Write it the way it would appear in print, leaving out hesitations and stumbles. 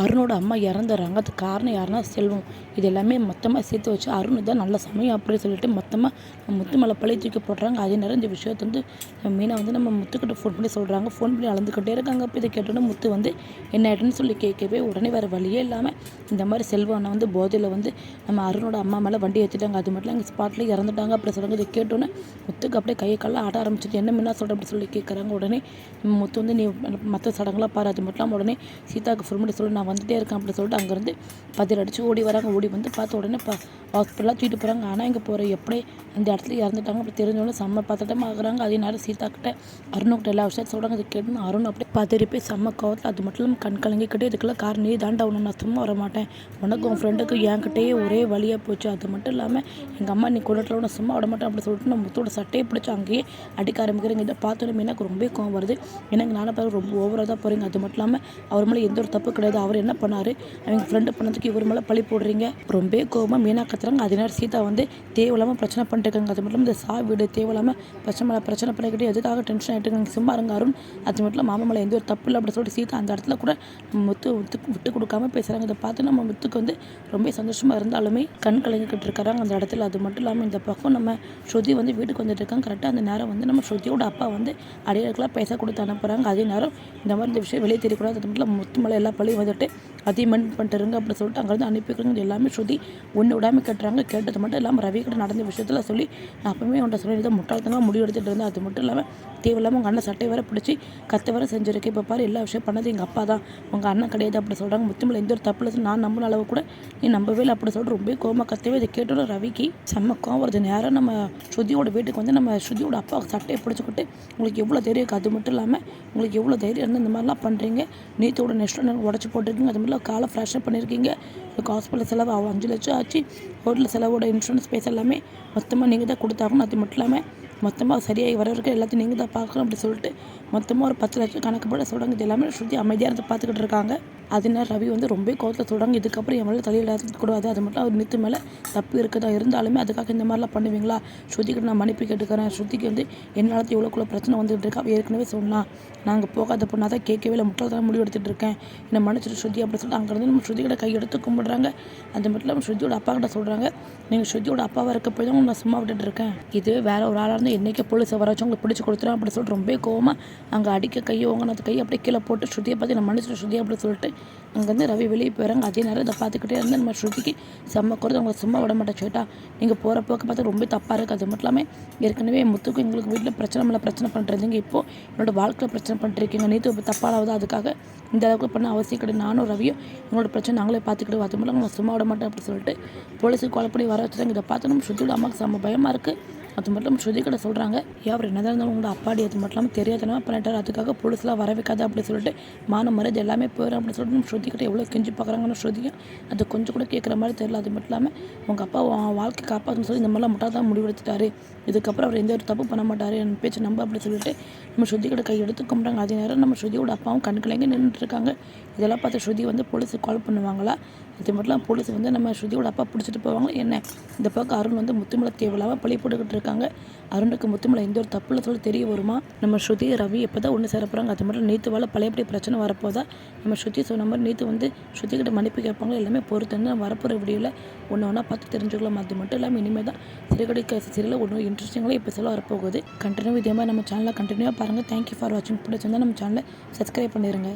அருணோட அம்மா இறந்துடுறாங்க. அதுக்கு காரணம் யாருன்னா செல்வம். இது எல்லாமே மொத்தமாக சேர்த்து வச்சு அருண் தான் நல்ல சமயம் அப்படின்னு சொல்லிட்டு மொத்தமாக முத்து மேலே பழி தூக்கி போடுறாங்க. அதே நேரம் இந்த விஷயத்தை வந்து மீனா வந்து நம்ம முத்துக்கிட்ட ஃபோன் பண்ணி சொல்கிறாங்க. ஃபோன் பண்ணி அளந்துக்கிட்டே இருக்காங்க. அப்போ இதை கேட்டோன்னே முத்து வந்து என்ன ஆயிட்டுன்னு சொல்லி கேட்கவே உடனே வேறு வழியே இல்லாமல் இந்த மாதிரி செல்வனை வந்து போதையில் வந்து நம்ம அருணோட அம்மா மேலே வண்டி ஏற்றிட்டாங்க. அது மட்டும் எங்கள் ஸ்பாட்டில் இறந்துட்டாங்க அப்படி சொல்கிறாங்க. இதை கேட்டோன்னே முத்துக்கு அப்படியே கையை காலில் ஆட ஆரம்பிச்சிட்டு என்ன மீனா சொல்கிற அப்படி சொல்லி கேட்குறாங்க. உடனே முத்து வந்து நீ மற்ற சடங்கெலாம் பாரு. அது மட்டும் இல்லாமல் உடனே சீதாவுக்கு ஃபோன் பண்ணி சொல்லி நான் வந்துட்டே இருக்கேன் அப்படி சொல்லிட்டு அங்கேருந்து பதில் அடித்து ஓடி வராங்க. ஓடி வந்து பார்த்த உடனே ஹாஸ்பிட்டலாக தூக்கிட்டு போகிறாங்க. ஆனால் இங்கே போகிற எப்படி அந்த இடத்துல இறந்துட்டாங்க அப்படி தெரிஞ்சவொடனே செம்ம பதட்டமாக ஆகுறாங்க. அதே நேரம் சீதாக்கிட்ட அருணுக்கிட்ட எல்லா விஷயத்தையும் சொல்கிறாங்க. அது கேட்டு அருண் அப்படியே பதறி போய் செம்ம கோவத்தில் அது மட்டும் இல்லாமல் கண் கலங்கிக்கிட்டே இதுக்கெல்லாம் காரணம் நீ தாண்டா ஒன்று நான் சும்மா வர மாட்டேன் உனக்கு உன் ஃப்ரெண்டுக்கு என்கிட்டயே ஒரே வழியாக போச்சு. அது மட்டும் இல்லாமல் எங்கள் அம்மா நீ கொண்டுட்டில் ஒன்று சும்மா விட மாட்டேன் அப்படி சொல்லிட்டு நம்ம முத்தோட சட்டையை பிடிச்சி அங்கேயே அடிக்க ஆரம்பிக்கிறேங்க. இதை பார்த்தோன்னே எனக்கு ரொம்ப கோவம் வருது. எனக்கு நானும் பார்த்து ரொம்ப ஓவராக தான் போகிறீங்க. அது மட்டும் இல்லாமல் அவர் மேலே எந்த ஒரு தப்பு கிடையாது. அவர் என்ன பண்ணார் அவங்க ஃப்ரெண்டு பண்ணதுக்கு இவர் மேலே பழி போடுறீங்க. ரொம்ப கோவமாக மீனா கத்துறாங்க. அதே நேரம் சீதா வந்து தேவையில்லாமல் பிரச்சனை பண்ணிட்டு இருக்காங்க. அது மட்டும் இந்த வீடு தேவையில்லாமல் பிரச்சனை பண்ணிக்கிட்டு எதுக்காக டென்ஷன் ஆகிட்டு இருக்காங்க சும்மா இருங்க அருண். அது மட்டும் மாமா மேலே எந்த ஒரு தப்பு இல்லை அப்படி சொல்லிட்டு சீதா அந்த இடத்துல கூட முத்து விட்டு கொடுக்காம பேசுகிறாங்க. இதை பார்த்து நம்ம முத்துக்கு வந்து ரொம்ப சந்தோஷமாக இருந்தாலுமே கண் கலங்கிக்கிட்டு இருக்கிறாங்க அந்த இடத்துல. அது மட்டும் இல்லாமல் இந்த பக்கம் நம்ம ஸ்ருதி வந்து வீட்டுக்கு வந்துட்டு இருக்காங்க. கரெக்டாக அந்த நேரம் வந்து நம்ம ஸ்ருதியோட அப்பா வந்து அடியாளுக்கெல்லாம் பைசா கொடுத்து அனுப்புகிறாங்க. அதே நேரம் இந்த மாதிரி இந்த விஷயம் வெளியே தெரியக்கூடாது. அது மட்டும் முத்து மேலே எல்லா பழியும் வந்துட்டு அதையும் மென்ட் பண்ணிட்டுருங்க அப்படி சொல்லிட்டு அங்கேருந்து அனுப்பிக்கிறாங்க. எல்லாமே ஸ்ருதி ஒன்று விடாமல் கேட்டுறாங்க. கேட்டது மட்டும் இல்லாமல் ரவி கிட்ட நடந்த விஷயத்தில் சொல்லி நான் அப்பவுமே உன்ட்ட சொல்லி இதை முட்டாள்தனமாக முடிவு எடுத்துகிட்டு இருந்தேன். அது மட்டும் இல்லாமல் தேவையில்லாமல் உங்கள் அண்ணன் சட்டை வேறு பிடிச்சி கத்த வேறு செஞ்சுருக்கேன். இப்போ பாரு எல்லா விஷயம் பண்ணது எங்கள் அப்பா தான் உங்கள் அண்ணன் கிடையாது அப்படி சொல்கிறாங்க. முத்துமலை எந்த ஒரு தப்பில் நான் நம்பின அளவு கூட நீ நம்பவே இல்லை அப்படி சொல்லிட்டு ரொம்ப கோவமாக கத்தவே இதை கேட்டோட ரவிக்கு செம்ம கோவம் வருது. நேரம் நம்ம ஸ்ருதியோட வீட்டுக்கு வந்து நம்ம ஸ்ருதியோட அப்பா சட்டையை பிடிச்சிக்கிட்டு உங்களுக்கு எவ்வளோ தைரியம் இருக்குது. அது மட்டும் இல்லாமல் உங்களுக்கு எவ்வளோ தைரியம் இருந்து இந்த மாதிரிலாம் பண்ணுறீங்க. நீத்தோட நெக்ஸ்ட் உடச்சி போட்டிருக்கீங்க. அது மாதிரிலாம் காலை ஃப்ரெஷ்ஷாக பண்ணியிருக்கீங்க. எனக்கு ஹாஸ்பிட்டல் செலவு 5 லட்சம் ஆச்சு. ஹோட்டல் செலவோட இன்சூரன்ஸ் பேச எல்லாமே மொத்தமாக நீங்கள் தான் கொடுத்தாகணும். அது மட்டும் இல்லாமல் மொத்தமாக சரியாகி வர வரைக்கும் எல்லாத்தையும் நீங்கள் தான் பார்க்கணும் அப்படி சொல்லிட்டு மொத்தமாக ஒரு 10 லட்சம் கணக்கு போட சொல்கிறாங்க. இது எல்லாமே ஸ்ருதி அமைதியாக இருந்து பார்த்துக்கிட்டு இருக்காங்க. அதனால ரவி வந்து ரொம்ப கோவத்தில் சொல்கிறாங்க. இதுக்கப்புறம் என் மேலே தலையில் கூடாது. அது மட்டும் அவர் நித்து மேலே தப்பு இருக்குதா இருந்தாலுமே அதுக்காக இந்த மாதிரிலாம் பண்ணுவீங்களா? ஸ்ருதிக்கிட்ட நான் மன்னிப்பு கேட்டுக்கிறேன். ஸ்ருதிக்கு வந்து என்னால் எவ்வளோக்குள்ள பிரச்சனை வந்துட்டு இருக்கா ஏற்கனவே சொன்னால் நாங்கள் போகாத பொண்ணாக தான் கேட்கவே இல்லை முட்டாள்தான் முடிவு எடுத்துகிட்டு இருக்கேன் என்னை மன்னிச்சிட்டு ஸ்ருதி அப்படி சொல்லிட்டு அங்கேருந்து நம்ம ஸ்ருதிக்கிட்ட கை எடுத்து கும்பிடுறாங்க. அது மட்டும் இல்லாமல் ஸ்ருதியோட அப்பா கிட்ட சொல்கிறாங்க நீங்கள் ஸ்ருதியோட அப்பாவாக இருக்க போய் தான் நான் சும்மா விட்டுட்டு இருக்கேன். இதுவே வேறு ஒரு ஆளாக இருந்து என்றைக்கே போலீஸை வர வச்சு உங்களுக்கு பிடிச்சி கொடுத்துரும் அப்படி சொல்லிட்டு ரொம்ப கோவமாக அங்கே அடிக்க கையை ஓங்கினது கை அப்படியே கீழே போட்டு ஸ்ருதியை பார்த்து நான் மன்னிச்சிட்டு ஸ்ருதி அப்படி சொல்லிட்டு அங்கேருந்து ரவி வெளியே போயிறாங்க. அதே நேரம் இதை பார்த்துக்கிட்டே இருந்து நம்ம ஸ்ருதிக்கு செம்ம குறைது அவங்க சும்மா விட மாட்டேன் சேட்டா நீங்கள் போகிற போக்க பார்த்து ரொம்ப தப்பாக இருக்குது. அது மட்டும் இல்லாமல் ஏற்கனவே முத்துக்கும் எங்களுக்கு வீட்டில் பிரச்சனை மேலே பிரச்சனை பண்ணுறதுங்க இப்போது என்னோட வாழ்க்கையில் பிரச்சனை பண்ணிட்டுருக்கீங்க. நீத்து தப்பாலாவது அதுக்காக இந்த அளவுக்கு பண்ண அவசியம் கிடையாது. நானும் ரவியும் என்னோட பிரச்சனை நாங்களே பார்த்துக்கிடுவோம். அது மட்டும் நான் சும்மா விட மாட்டேன் அப்படின்னு சொல்லிட்டு போலீஸுக்கு கொலை பண்ணி வர வச்சுட்டாங்க. இதை பார்த்து நம்ம ஸ்ருதியோட அம்மாவுக்கு செம்ம பயமாக இருக்குது. அது மட்டும் ஸ்ருதி கிட்ட சொல்கிறாங்க அவர் என்னதான் இருந்தாலும் உங்களோட அப்பாடி அது மட்டும் இல்லாமல் தெரியாதனமாக பண்ணிட்டார். அதுக்காக போலீஸ்லாம் வர வைக்காது அப்படி சொல்லிட்டு மான மரியாதை எல்லாமே போயிடும் அப்படின்னு சொல்லிட்டு நம்ம ஸ்ருதி கிட்ட எவ்வளோ கெஞ்சி பார்க்குறாங்கன்னு ஸ்ருதியும் அது கொஞ்சம் கூட கேட்குற மாதிரி தெரியல. அது மட்டும் இல்லாமல் உங்கள் அப்பா வாழ்க்கை காப்பாற்றுன்னு சொல்லி இந்த மாதிரிலாம் முட்டாள் தான் முடிவெடுத்துட்டாரு. இதுக்கப்புறம் அவர் எந்த ஒரு தப்பு பண்ண மாட்டார் என் பேச்சு நம்ப அப்படி சொல்லிட்டு நம்ம ஸ்ருதி கிட்ட கை எடுத்து கும்பிட்றாங்க. அதே நேரம் நம்ம ஸ்ருதியோட அப்பாவும் கண்கலங்க நின்றுட்டு இருக்காங்க. இதெல்லாம் பார்த்து ஸ்ருதி வந்து போலீஸுக்கு கால் பண்ணுவாங்களா? அது மட்டும் இல்லாமல் போலீஸ் வந்து நம்ம ஸ்ருதியோட அப்பா பிடிச்சிட்டு போவாங்க. என்ன இந்த பக்கம் அருண் வந்து முத்துமலை தேவையில்லாமல் பழி போட்டுக்கிட்டு இருக்காங்க. அருணுக்கு முத்துமலை எந்த ஒரு தப்புல சொல்லி தெரிய வருமா? நம்ம ஸ்ருதி ரவி எப்போ தான் ஒன்று சேர போகிறாங்க. அது மட்டும் நேற்று வேலை பழையபடி பிரச்சனை வரப்போதா நம்ம ஸ்ருதி சொன்ன மாதிரி நேற்று வந்து ஸ்ருதிக்கிட்ட மன்னிப்பு கேட்பாங்க. எல்லாமே பொறுத்து வரப்போகிற வீடியோவில் ஒன்றா பார்த்து தெரிஞ்சுக்கலாம். அது மட்டும் இல்லாமல் இனிமேல் தான் சிறுகடை சீரியலில் ஒன்று இன்ட்ரெஸ்டிங்காக இப்போ சொல்ல வரப்போகுது. கண்டினியூ இதே மாதிரி நம்ம சேனலில் கண்டினியூவாக பாருங்கள். தேங்க்யூ ஃபார் வாட்சிங். பிடிச்சிருந்தால் நம்ம சேனலை சப்ஸ்கிரைப் பண்ணிடுங்க.